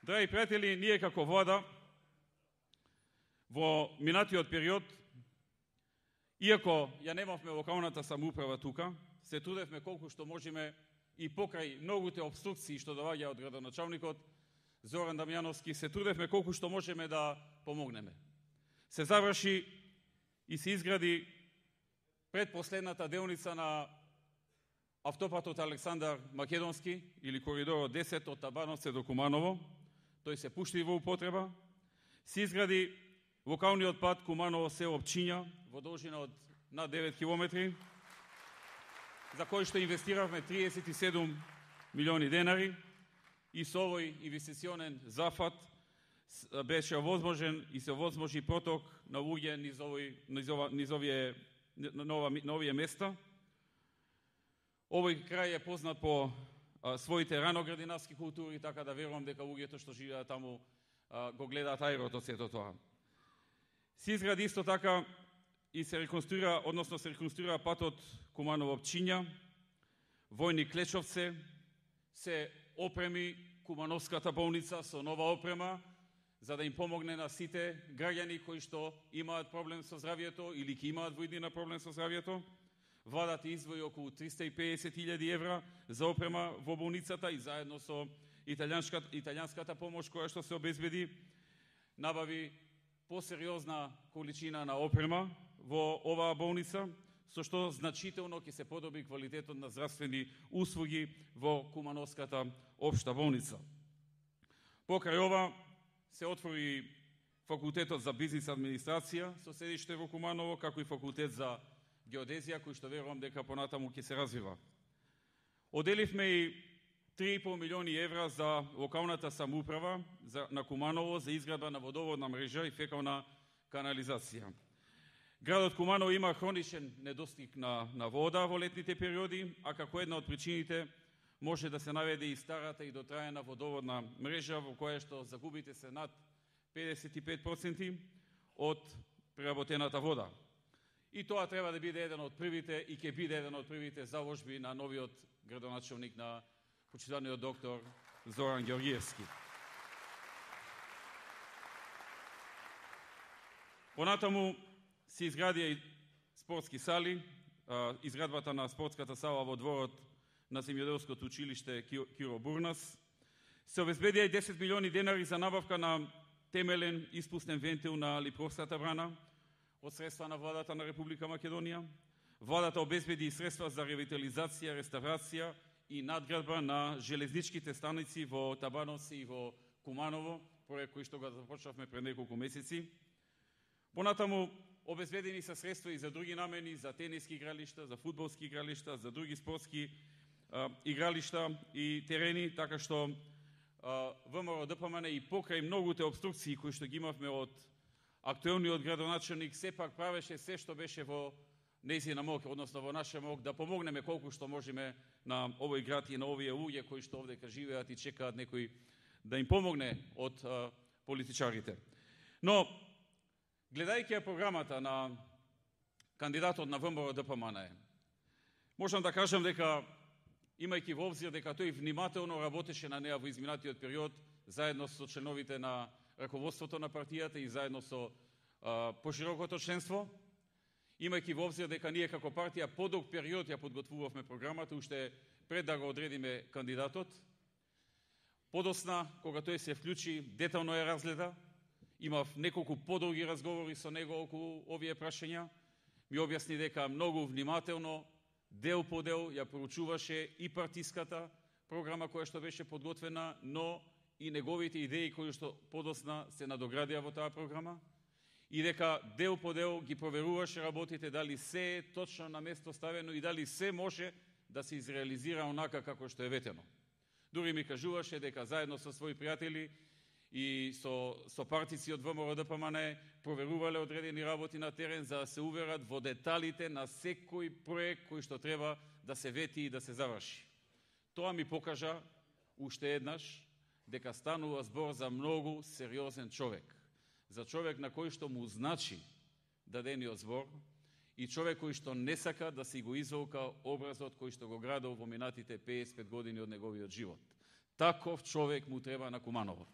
Драги пријатели, ние како влада во минатиот период, иако ја немавме локалната самоуправа тука, се трудевме колку што можеме и покрај многуте обструкции што доаѓа од градоначалникот Зоран Дамјановски, се трудевме колку што можеме да помогнеме. Се заврши и се изгради предпоследната делница на автопатот Александар Македонски или коридорот 10 од Табановце до Куманово. Тој се пушти во употреба. Се изгради локалниот пат Куманово село Пчиња во должина од над 9 километри, за кој што инвестиравме 37 милиони денари и со овој инвестиционен зафат беше возможен и се возможи проток на луѓе низ овие места. Овој крај е познат по своите раноградинарски култури, така да верувам дека луѓето што живеат таму го гледаат аерото сето тоа. Се изгради исто така и се реконструира патот Куманово Пчиња, Војник Клечовце, се опреми Кумановската болница со нова опрема, за да им помогне на сите граѓани кои што имаат проблем со здравието или ќе имаат во иднина проблем со здравието. Владата издвои околу 350.000 евра за опрема во болницата и заедно со италијанската помош која што се обезбеди, набави посериозна количина на опрема во оваа болница, со што значително ќе се подобри квалитетот на здравствени услуги во Кумановската општа болница. Покрај ова се отвори факултетот за бизнис администрација со седиште во Куманово, како и факултет за геодезија, кој што верувам дека понатаму ќе се развива. Оделивме и 3,5 милиони евра за локалната самоуправа на Куманово за изградба на водоводна мрежа и фекална канализација. Градот Куманово има хроничен недостиг на вода во летните периоди, а како една од причините може да се наведе и старата и дотраена водоводна мрежа во која што загубите се над 55% од преработената вода. И тоа треба да биде еден од првите и ќе биде еден од првите заложби на новиот градоначалник, на почитаниот доктор Зоран Ѓорѓиевски. Понатаму се изградија и спортски сали, изградбата на спортската сала во дворот на земјоделското училиште Киро Бурнас. Се обезбедија и 10 милиони денари за набавка на темелен испустен вентил на Липровската брана од средства на владата на Република Македонија. Владата обезбеди и средства за ревитализација, реставрација и надградба на железничките станици во Табановци и во Куманово, проект кој што го започнавме пред неколку месеци. Понатаму обезбедени се средства и за други намени, за тениски игралишта, за фудбалски игралишта, за други спортски игралишта и терени, така што ВМРО ДПМН и покрај многуте обструкции кои што ги имавме од актуелниот градоначалник, сепак правеше се што беше во нејзина мок, односно во наша мок, да помогнеме колку што можеме на овој град и на овие луѓе кои што овдека живеат и чекаат некој да им помогне од политичарите. Но, гледајќи ја програмата на кандидатот на ВМРО ДПМН, можам да кажам дека, имајќи во обзир дека тој внимателно работеше на неа во изминатиот период, заедно со членовите на раководството на партијата и заедно со поширокото членство, имајќи во обзир дека ние како партија подолг период ја подготвувавме програмата, уште пред да го одредиме кандидатот. Подосна, кога тој се вклучи, детално ја разгледа, имав неколку подолги разговори со него околу овие прашања, ми објасни дека многу внимателно, дел по дел, ја поручуваше и партиската програма која што беше подготвена, но и неговите идеи кои што подосна се надоградија во таа програма, и дека дел по дел ги проверуваше работите дали се е точно на место ставено и дали се може да се изреализира онака како што е ветено. Дури ми кажуваше дека заедно со своји пријатели и со партици од ВМРО ДПМН проверувале одредени работи на терен за да се уверат во деталите на секој проект кој што треба да се вети и да се заврши. Тоа ми покажа уште еднаш дека станува збор за многу сериозен човек. За човек на кој што му значи дадениот збор и човек кој што не сака да си го изволка образот кој што го градил во минатите 55 години од неговиот живот. Таков човек му треба на Куманово.